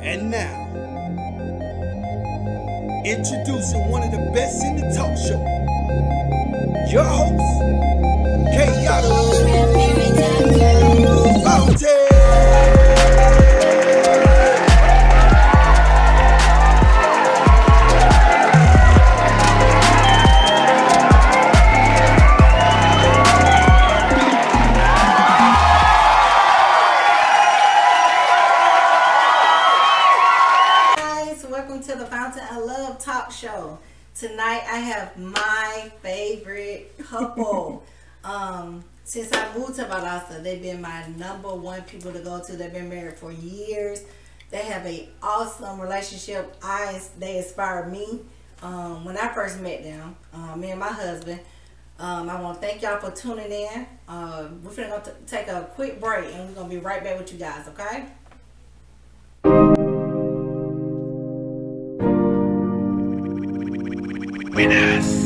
And now, introducing one of the best in the talk show, your host, Fountain. Show. Tonight I have my favorite couple. Since I moved to Valdosta, they've been my #1 people to go to. They've been married for years. They have an awesome relationship. They inspired me when I first met them, me and my husband. I want to thank y'all for tuning in. We're finna go take a quick break and we're gonna be right back with you guys, okay? Winners.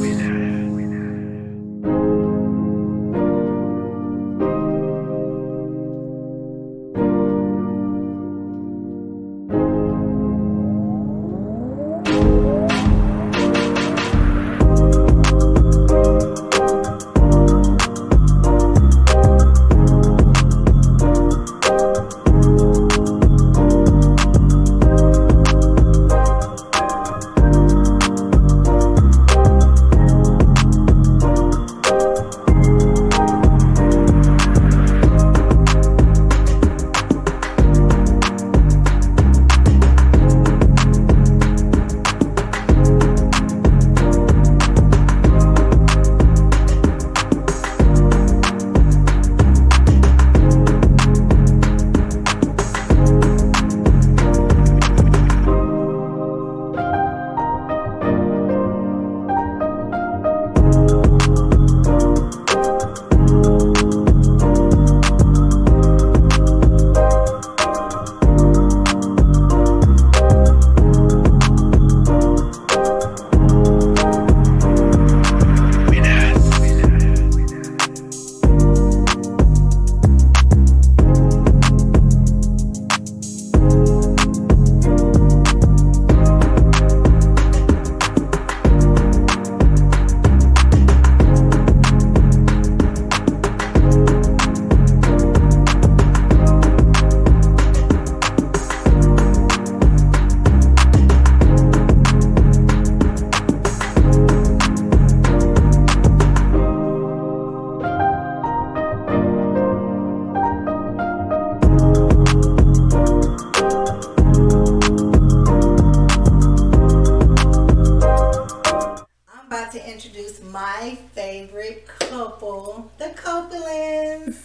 Introduce my favorite couple, the Copelands.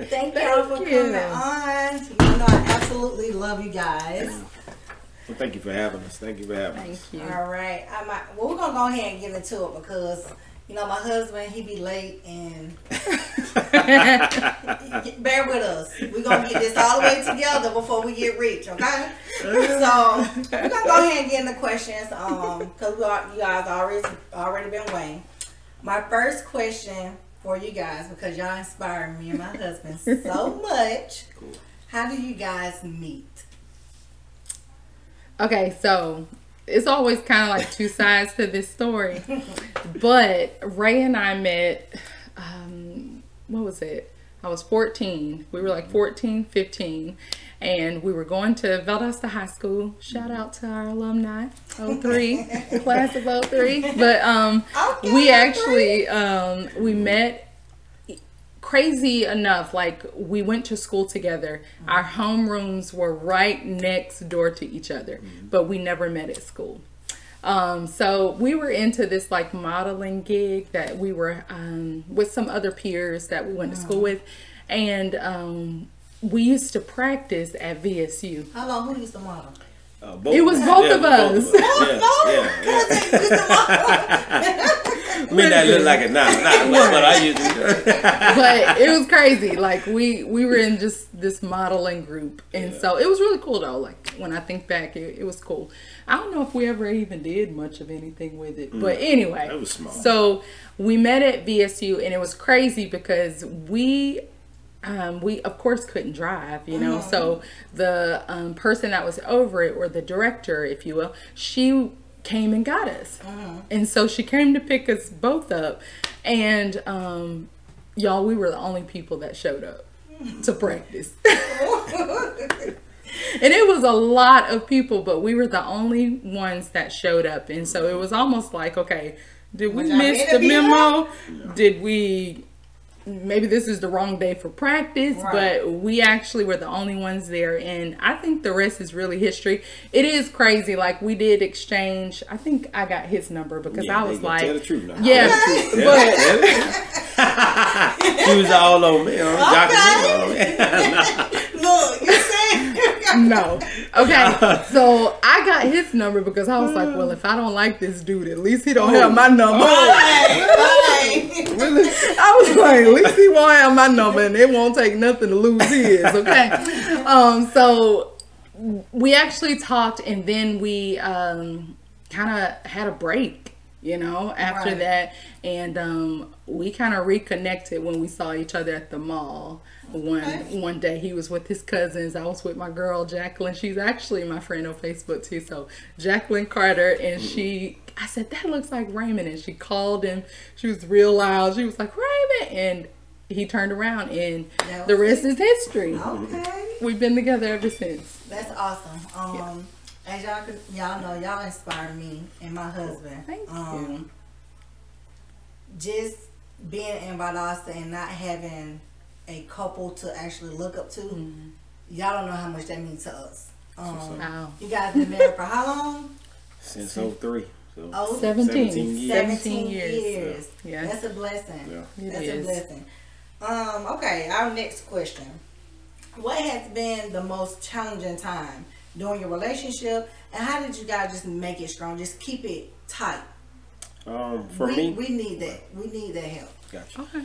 Thank y'all for coming on. You know I absolutely love you guys. Well, thank you for having us. Thank you for having us. Thank you. All right. Well, we're going to go ahead and get into it because, you know, my husband, he be late and bear with us. We're going to get this all the way together before we get rich, okay? So, we're going to go ahead and get into questions because you guys already been waiting. My first question for you guys, because y'all inspire me and my husband so much. Cool. How do you guys meet? Okay, so it's always kind of like two sides to this story. But Ray and I met, what was it? I was 14. We were like 14, 15. And we were going to Valdosta High School. Shout out to our alumni, 03, class of 03. But we actually, we met. Crazy enough, like we went to school together. Our homerooms were right next door to each other, but we never met at school. So we were into this like modeling gig that we were with some other peers that we went to school with, and we used to practice at VSU. How long? Who used to model? It was both of us. May not look like it now, but I used to. But it was crazy. Like we were in just this modeling group, and so it was really cool though. Like when I think back, it was cool. I don't know if we ever even did much of anything with it, but anyway, it was small. So we met at VSU, and it was crazy because we we of course couldn't drive, you know. So the person that was over it, or the director, if you will, she came and got us. And so she came to pick us both up, and y'all, we were the only people that showed up to practice. And it was a lot of people, but we were the only ones that showed up. And so it was almost like, okay, did we miss the memo? Did we, maybe this is the wrong day for practice, but we actually were the only ones there. And I think the rest is really history. It is crazy. Like, we did exchange. I think I got his number because I was like, tell the truth now. yeah, but she was all on me. Look, you said no. Okay, so I got his number because I was like, well, if I don't like this dude, at least he don't have my number. Really? I was like, at least he won't have my number, and it won't take nothing to lose his. Okay, so we actually talked, and then we kind of had a break, you know, after that, and we kind of reconnected when we saw each other at the mall. One day he was with his cousins. I was with my girl Jacqueline. She's actually my friend on Facebook too. So Jacqueline Carter, and I said, that looks like Raymond, and she called him. She was real loud. She was like, Raymond, and he turned around, and the rest is history. okay. We've been together ever since. That's awesome. As y'all know, y'all inspire me and my husband. Thank you. Just being in Valdosta and not having a couple to actually look up to, y'all don't know how much that means to us. Wow. You guys been married for how long? Since 03. So 17 years. 17 years. Yeah. That's a blessing. Yeah. That's a blessing. Okay, our next question. What has been the most challenging time during your relationship, and how did you guys just make it strong? Just keep it tight. For me, we need that. We need that help. Gotcha. Okay.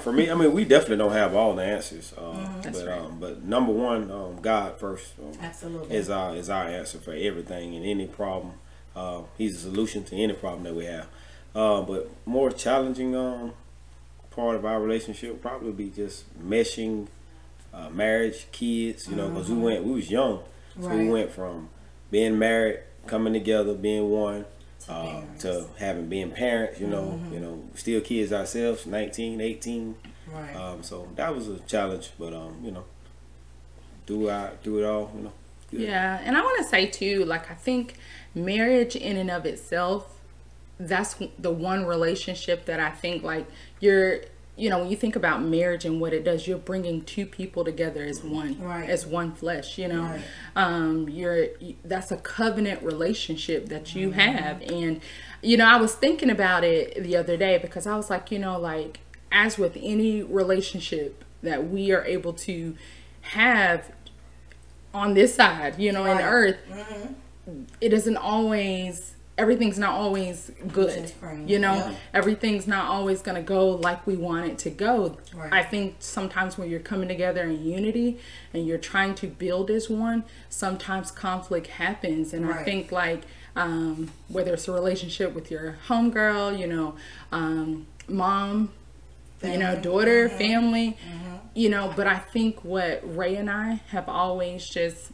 For me, I mean, we definitely don't have all the answers. Right. But number one, God first. Absolutely. Is our answer for everything and any problem. He's a solution to any problem that we have. But more challenging part of our relationship would probably be just meshing, marriage, kids. You know, because we was young, so we went from being married, coming together, being one. To being parents, you know, still kids ourselves, 19, 18. Right. So that was a challenge, but you know, do it all, you know. Good. Yeah, and I want to say too, like, I think marriage in and of itself, that's the one relationship that I think, like, you know, when you think about marriage and what it does, you're bringing two people together as one, as one flesh, you know. That's a covenant relationship that you have. And, you know, I was thinking about it the other day because I was like, you know, like, as with any relationship that we are able to have on this side, you know, in earth, it isn't always, everything's not always good, you know. Everything's not always going to go like we want it to go. I think sometimes when you're coming together in unity and you're trying to build as one, sometimes conflict happens. And I think, like, whether it's a relationship with your homegirl, you know, mom, family, you know, daughter, family, you know, but I think what Ray and I have always just,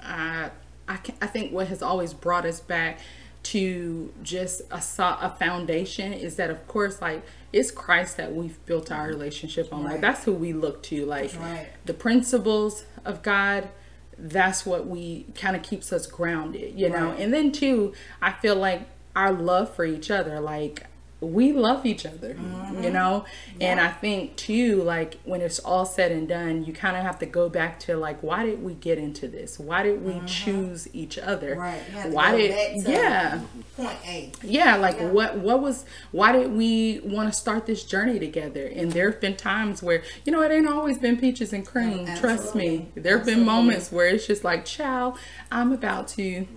I think what has always brought us back to just a foundation is that, of course, like, it's Christ that we've built our relationship on. Like, that's who we look to. Like, the principles of God, that's what we kind of keeps us grounded, you know. And then too, I feel like our love for each other, like, we love each other, you know. And I think too, like, when it's all said and done, you kind of have to go back to, like, why did we get into this? Why did we choose each other? Why did point A? Like, why did we want to start this journey together? And there have been times where, you know, it ain't always been peaches and cream. Trust me. There have been moments where it's just like, child, I'm about to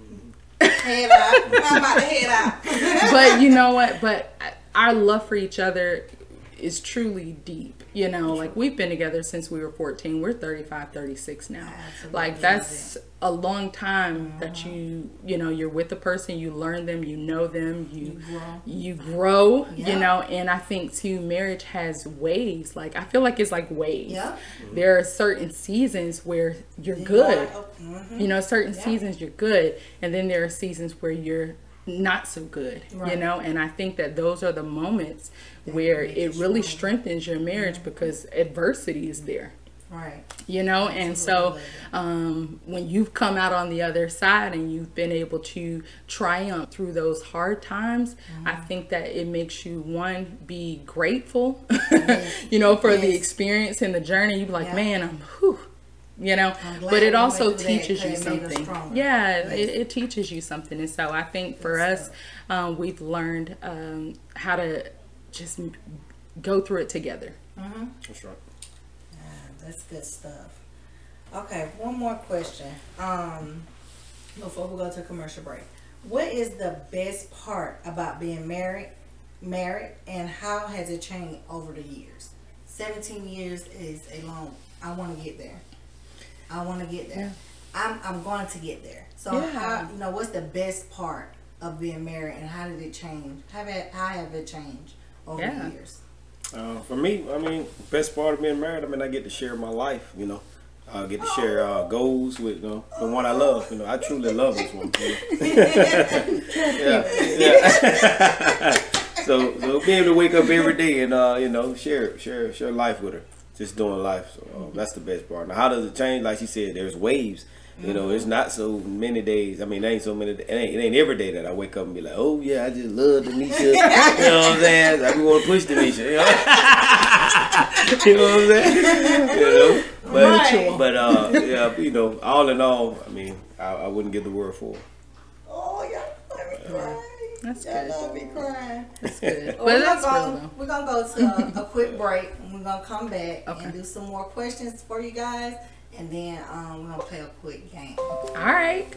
head out. I'm about to head out. But you know what? But our love for each other is truly deep. You know, like we've been together since we were 14. We're 35, 36 now. Absolutely. Like that's a long time that you know, you're with a person, you learn them, you know them, you grow, Yeah. you know, and I think too, marriage has waves. Like I feel like it's like waves. Yeah. There are certain seasons where you're good. Mm-hmm. You know, certain seasons you're good, and then there are seasons where you're not so good, you Right. know, and I think that those are the moments where it really strengthens your marriage because adversity is there, Right. you know. And so when you've come out on the other side and you've been able to triumph through those hard times, I think that it makes you, one, be grateful you know, for the experience and the journey. You be like, man, I'm whew, you know, glad but it we also went through that teaches you 'cause it made us something. stronger. Yeah, it teaches you something. And so I think for us, we've learned how to just go through it together. That's right. That's good stuff. Okay, one more question. Before we go to commercial break, what is the best part about being married, and how has it changed over the years? 17 years is a long. I want to get there. Yeah. I'm going to get there. So Yeah. how, you know, what's the best part of being married, and how did it change? How have it changed over the years? For me, I mean, best part of being married, I mean, I get to share my life, you know. I get to share goals with the one I love. You know, I truly love this one. You know? yeah. So being able to wake up every day and you know, share life with her, just doing life. So that's the best part. Now, how does it change? Like she said, there's waves. You know, it's not so many days. I mean, it ain't so many. It ain't every day that I wake up and be like, oh yeah, I just love Denisha. You know what I'm saying? I be want to push Denisha. You know? You know what I'm saying? You know. But yeah, you know, all in all, I mean, I wouldn't give the word for it. Oh, y'all let me cry. That's Y'all good. let me cry. That's good. Well, But that's real though. we're gonna go to a quick break, and we're gonna come back Okay. and do some more questions for you guys, and then we're gonna play a quick game. All right.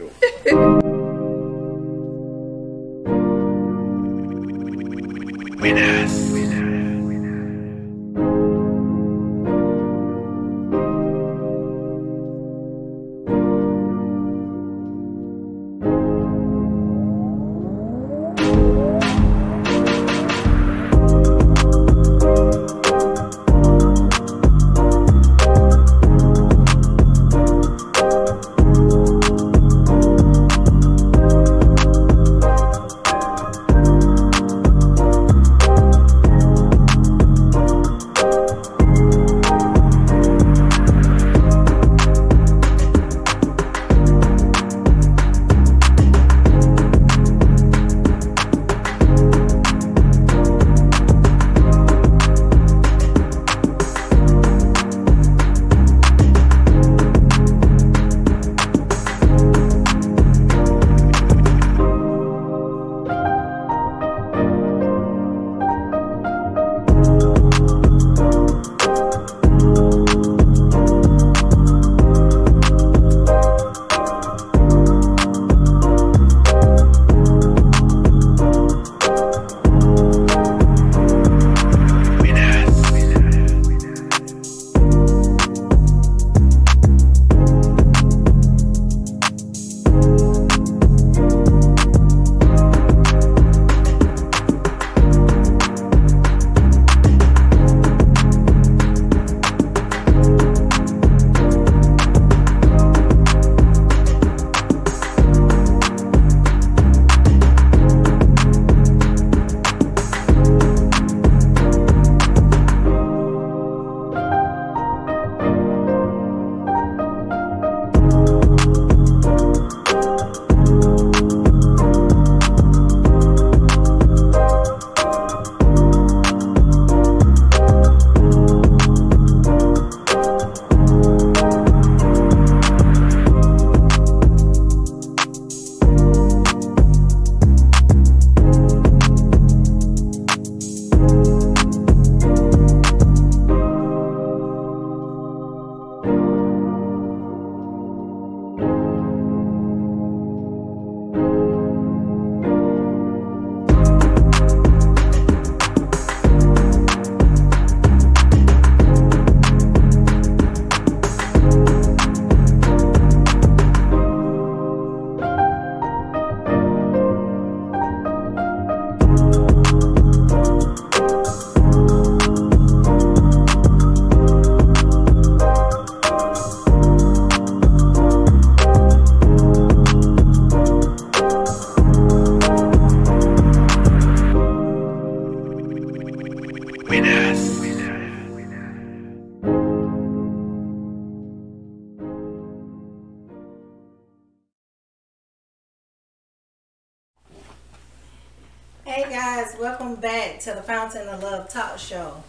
guys, welcome back to the Fountain of Love Talk Show.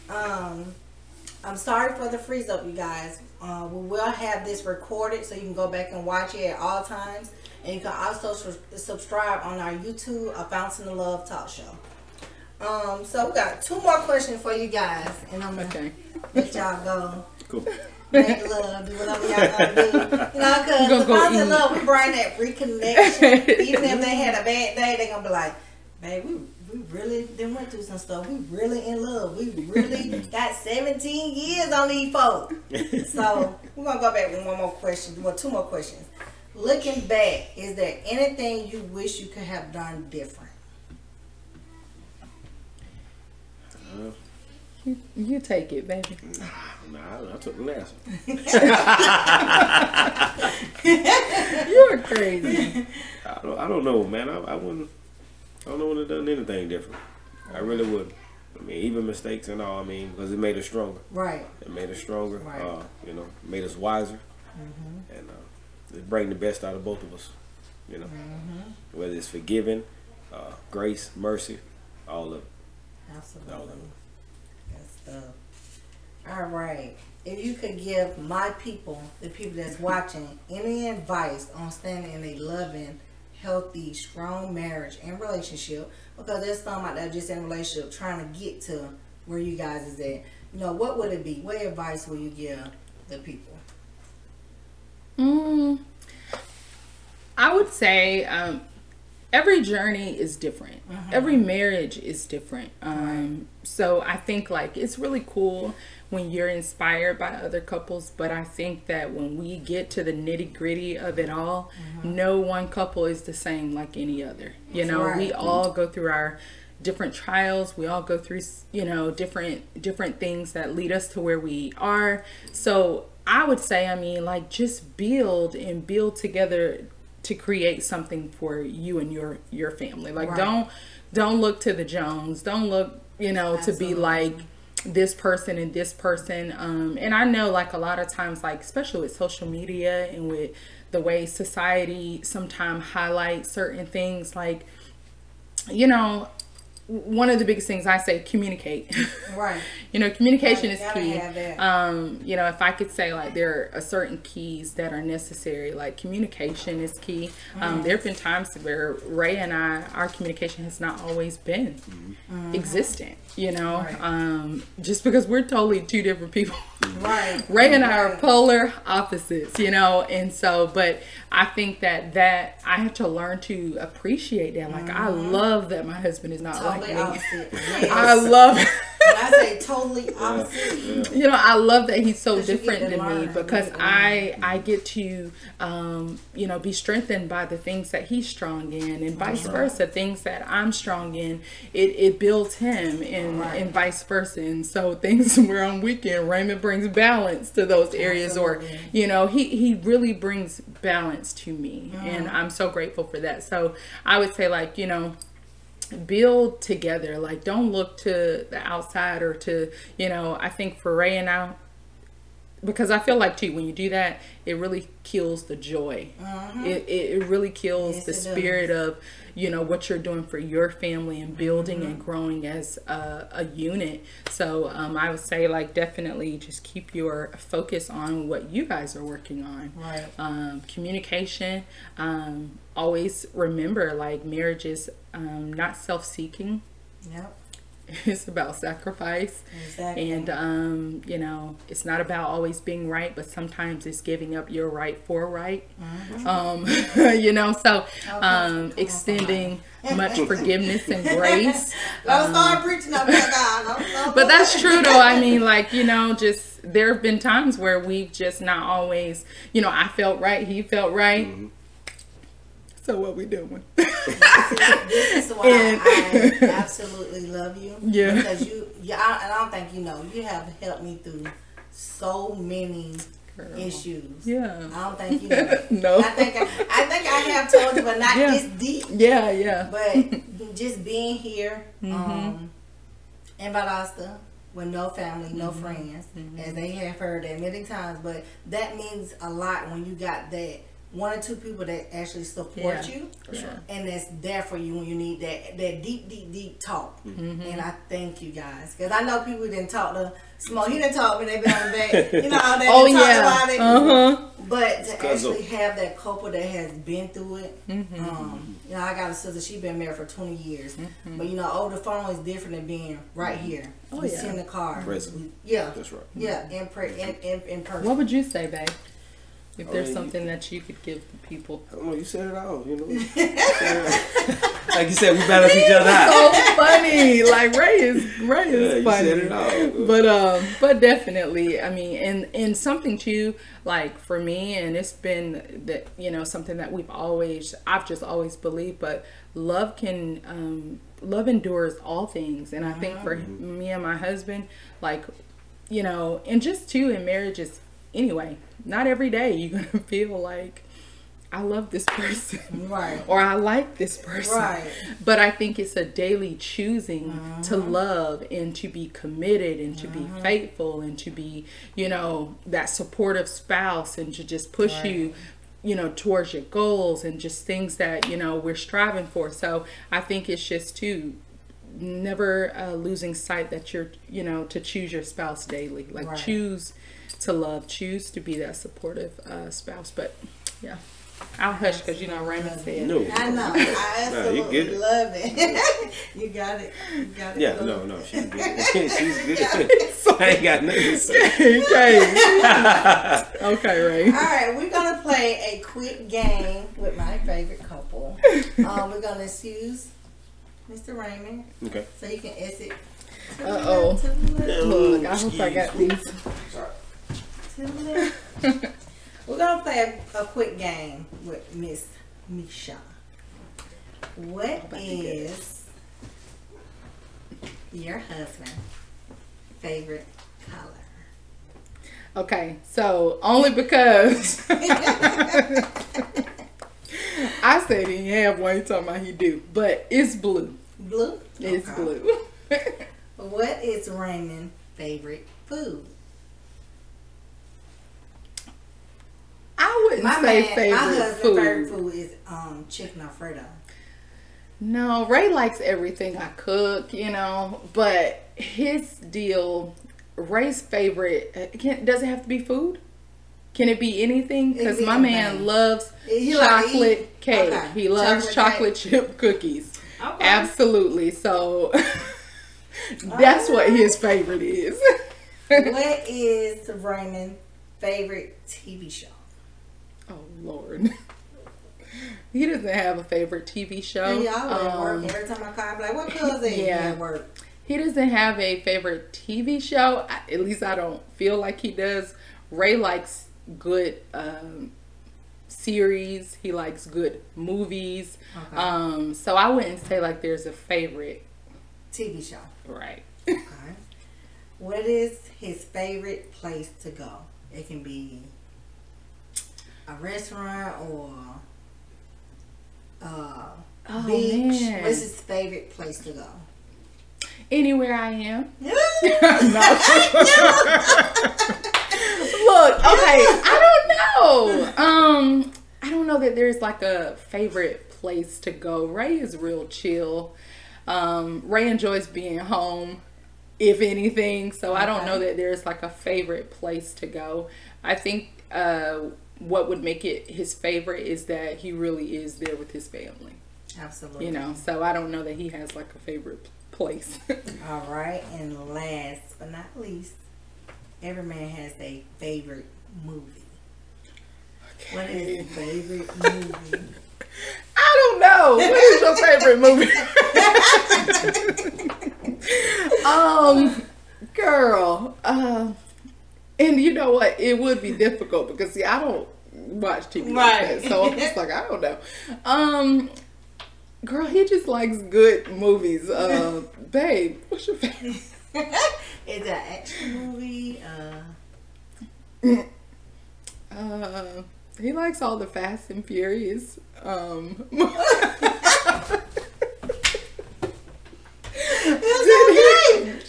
I'm sorry for the freeze up, you guys. We will have this recorded so you can go back and watch it at all times. And you can also subscribe on our YouTube, A Fountain of Love Talk Show. So we got 2 more questions for you guys. And I'm going to let y'all go. Cool. Make love, do whatever y'all gonna do. You know, because the Fountain of Love, we bring that reconnection. Even if they had a bad day, they going to be like, babe, we really done went through some stuff. We really in love. We really got 17 years on these folks. So we're going to go back with 1 more question. Well, 2 more questions. Looking back, is there anything you wish you could have done different? You take it, baby. Nah, I took the last one. You're crazy. I don't know, man. I wouldn't. I don't know when I've done anything different. I really wouldn't. I mean, even mistakes and all. I mean, because it made us stronger. Right. It made us stronger. Right. You know, made us wiser, and it bring the best out of both of us. You know, whether it's forgiving, grace, mercy, all of it. Absolutely. All of it. Good stuff. All right. If you could give my people, the people that's watching, any advice on staying in a loving, healthy, strong marriage and relationship, because there's some out there just in a relationship trying to get to where you guys is at. You know, what would it be? What advice will you give the people? I would say every journey is different. Every marriage is different. So I think like it's really cool when you're inspired by other couples, but I think that when we get to the nitty gritty of it all, no one couple is the same like any other. You know, we all go through our different trials. We all go through, you know, different things that lead us to where we are. So I would say, I mean, like just build together to create something for you and your family. Like don't look to the Jones. Don't look, you know, to be like this person and this person. And I know like a lot of times, like especially with social media and with the way society sometimes highlights certain things, like, you know, one of the biggest things I say, communicate. Right. You know, communication is key. You know, if I could say like there are certain keys that are necessary, like communication is key. There have been times where Ray and our communication has not always been existent, you know, just because we're totally 2 different people. Right. Ray and I are polar opposites, you know, and so, but I think that I have to learn to appreciate that. Like, I love that my husband is not totally like me. Opposite. Yes. I love it. When I say totally opposite, you know, I love that he's so different than me, because I get to, you know, be strengthened by the things that he's strong in, and vice versa, things that I'm strong in, it builds him, and vice versa. And so things where I'm weak in, Raymond brings balance to those areas, or, you know, he really brings balance to me, and I'm so grateful for that. So I would say, like, you know, build together. Like, don't look to the outside or to, you know, I think for Ray and I, because I feel like too, when you do that, it really kills the joy. It really kills the spirit of, you know, what you're doing for your family and building and growing as a unit. So I would say, like, definitely just keep your focus on what you guys are working on. Right. Communication. Always remember, like, marriage is not self-seeking. Yep. It's about sacrifice. Exactly. And you know, it's not about always being right, but sometimes it's giving up your right for right. You know, so extending much forgiveness and grace. Don't start preaching up there, God. But that's true though. I mean, like, you know, just there have been times where we've just not always, you know, I felt right, he felt right. So what we doing? This is why I absolutely love you. Yeah. Because I don't think you know, you have helped me through so many issues. Yeah. I don't think you know. No. I think I have told you, but not this deep. Yeah, yeah. But just being here in Valdosta with no family, no friends, as they have heard that many times. But that means a lot when you got that. one or two people that actually support you, and that's there for you when you need that deep talk. And I thank you guys, because I know people didn't talk to Smoke. He didn't talk when they been on the back, you know, all that. Oh Talk yeah. about it. But to actually have that couple that has been through it, you know, I got a sister. She been married for 20 years, but you know, over the phone is different than being right here. We sit in the car. Present. Yeah, That's right. yeah, in person. What would you say, babe? If there's something that you could give the people. I don't know, you said it all, you know. Like you said, we balance each other out. So funny. Like Ray is funny. You said it all. But definitely, I mean, and something too, like for me, and it's been that, you know, something that I've just always believed, but love endures all things. And I think for me and my husband, like, you know, and just too in marriages anyway, not every day you're gonna feel like I love this person, right, or I like this person, right. But I think it's a daily choosing to love and to be committed and to be faithful and to be, you know, that supportive spouse and to just push you, you know, towards your goals and just things that, you know, we're striving for. So I think it's just to never losing sight that you're, you know, to choose your spouse daily, like choose to love, choose to be that supportive spouse. But yeah, I'll hush because, you know, Raymond said. No. I know. I absolutely love it. You got it. You got it. Yeah, no, she's good. She's good. I ain't got nothing to say. Okay, Ray. All right, we're gonna play a quick game with my favorite couple. We're gonna excuse Mr. Raymond. Okay. So you can exit. Look, I hope I got these. We're gonna play a quick game with Miss Misha. What is your husband's favorite color? Okay, so only because I said he have one, he talking about he do, but it's blue. Blue? It's Okay. blue. What is Raymond's favorite food? I wouldn't say my favorite husband's food. favorite food is chicken Alfredo. No, Ray likes everything I cook, you know, but his deal, Ray's favorite, does it have to be food? Can it be anything? Because my man loves chocolate cake. Okay. He loves chocolate chip cookies. Okay. Absolutely. So that's what his favorite is. What is Raymond's favorite TV show? Oh, Lord. He doesn't have a favorite TV show. He always at work. Every time I call, I'm like, what color is he at work? He doesn't have a favorite TV show. At least I don't feel like he does. Ray likes good series. He likes good movies. Okay. So I wouldn't say like there's a favorite TV show. Right. Okay. What is his favorite place to go? It can be a restaurant or beach. Man. What's his favorite place to go? Anywhere I am. No. Look, okay, I don't know that there's like a favorite place to go. Ray is real chill. Ray enjoys being home, if anything. So I don't know that there's like a favorite place to go. I think what would make it his favorite is that he really is there with his family. Absolutely. You know, so I don't know that he has like a favorite place. All right, and last but not least, every man has a favorite movie. Okay. What is your favorite movie? I don't know. What is your favorite movie? Girl, and you know what? It would be difficult because see, I don't watch TV like that, so I'm just like, I don't know. Girl, he just likes good movies. Babe, what's your favorite? Is it an action movie? He likes all the Fast and Furious. It's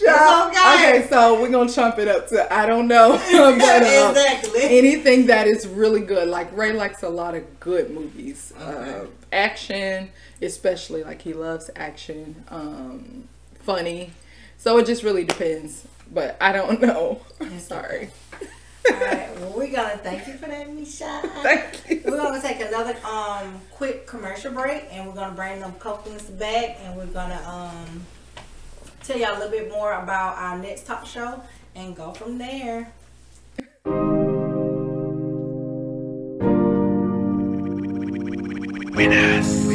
okay. I Okay, so we're gonna chump it up to I don't know. But, Exactly. anything that is really good. Like Ray likes a lot of good movies. Action, especially, like he loves action. Funny. So it just really depends. But I don't know. I'm sorry. Alright, well we're gonna thank you for that, Misha. Thank you. We're gonna take another quick commercial break, and we're gonna bring them Copelands back, and we're gonna tell y'all a little bit more about our next talk show and go from there. Winners.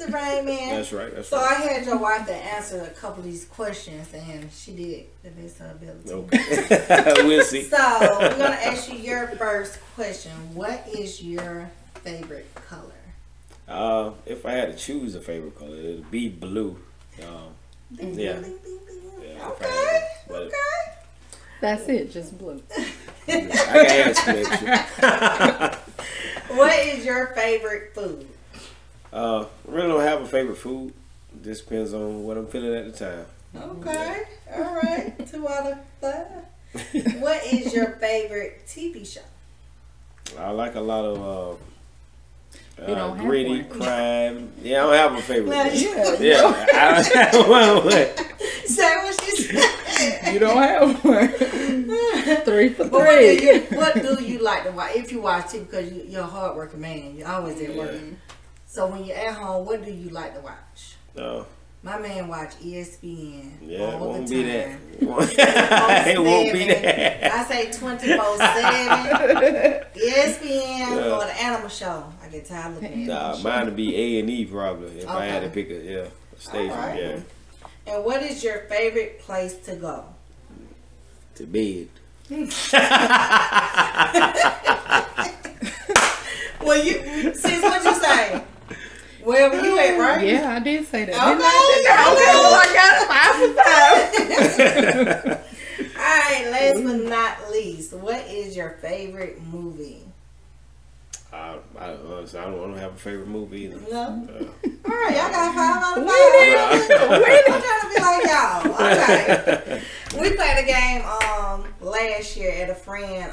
That's So right. I had your wife to answer a couple of these questions, and she did the best of her ability. Okay. We'll see. So we're gonna ask you your first question. What is your favorite color? If I had to choose a favorite color, it'd be blue. Ding, Yeah. ding, ding, ding, ding. Yeah, Okay. but- Okay. That's it, just blue. I can add some extra. What is your favorite food? Really don't have a favorite food. Just depends on what I'm feeling at the time. Okay. All right. 2 out of 5. What is your favorite TV show? I like a lot of You don't have gritty one. crime. Yeah, I don't have a favorite. Well, one. you- Yeah, I don't have one. Say what she said. You don't have one. 3 for But 3. what do you like to watch? If you watch TV, because you're a hard-working man. You're always at work. So when you're at home, what do you like to watch? My man watch ESPN Yeah, it all won't the be time. that. It won't be that. I say 24/7. ESPN or the animal show. I get tired of looking at it. Mine would be A&E probably if I had to Okay. pick a station. Alright. Yeah, And what is your favorite place to go? to bed. Well, sis, what you say? Wherever you at, right? Yeah, I did say that. Okay. All right, last but not least, what is your favorite movie? I don't have a favorite movie either. No? All right, y'all got 5 out of 5. I'm trying to be like y'all. Okay. We played a game last year at a friend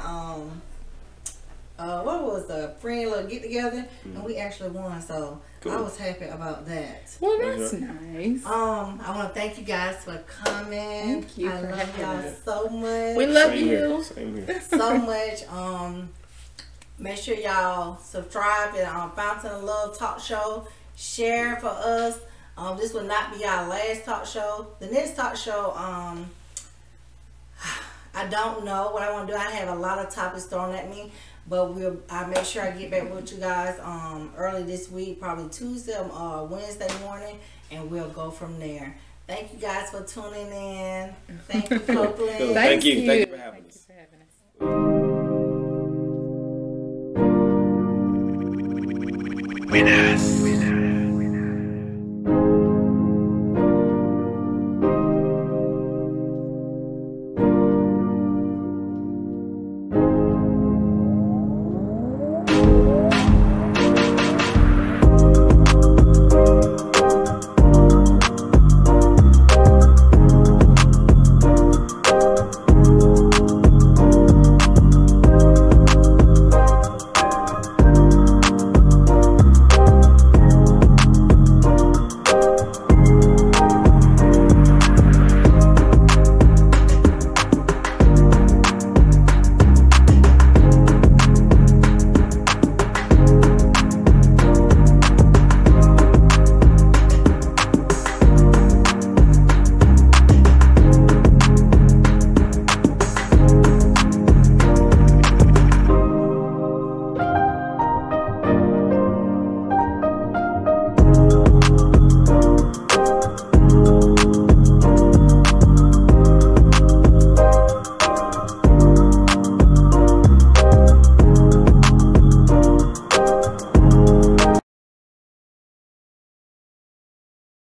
what was a friend little get together, and we actually won, so Cool. I was happy about that. Well, that's nice. I want to thank you guys for coming. Thank you I for love having y'all us. so much. We love Same you. here. Same here. so much. Make sure y'all subscribe to our Fountain of Love Talk Show. Share for us. This will not be our last talk show. The next talk show, I don't know what I want to do. I have a lot of topics thrown at me, but I'll make sure I get back with you guys early this week, probably Tuesday or Wednesday morning, and we'll go from there. Thank you guys for tuning in. Thank you, Copeland. Thank you. Thank you for having us. Winners.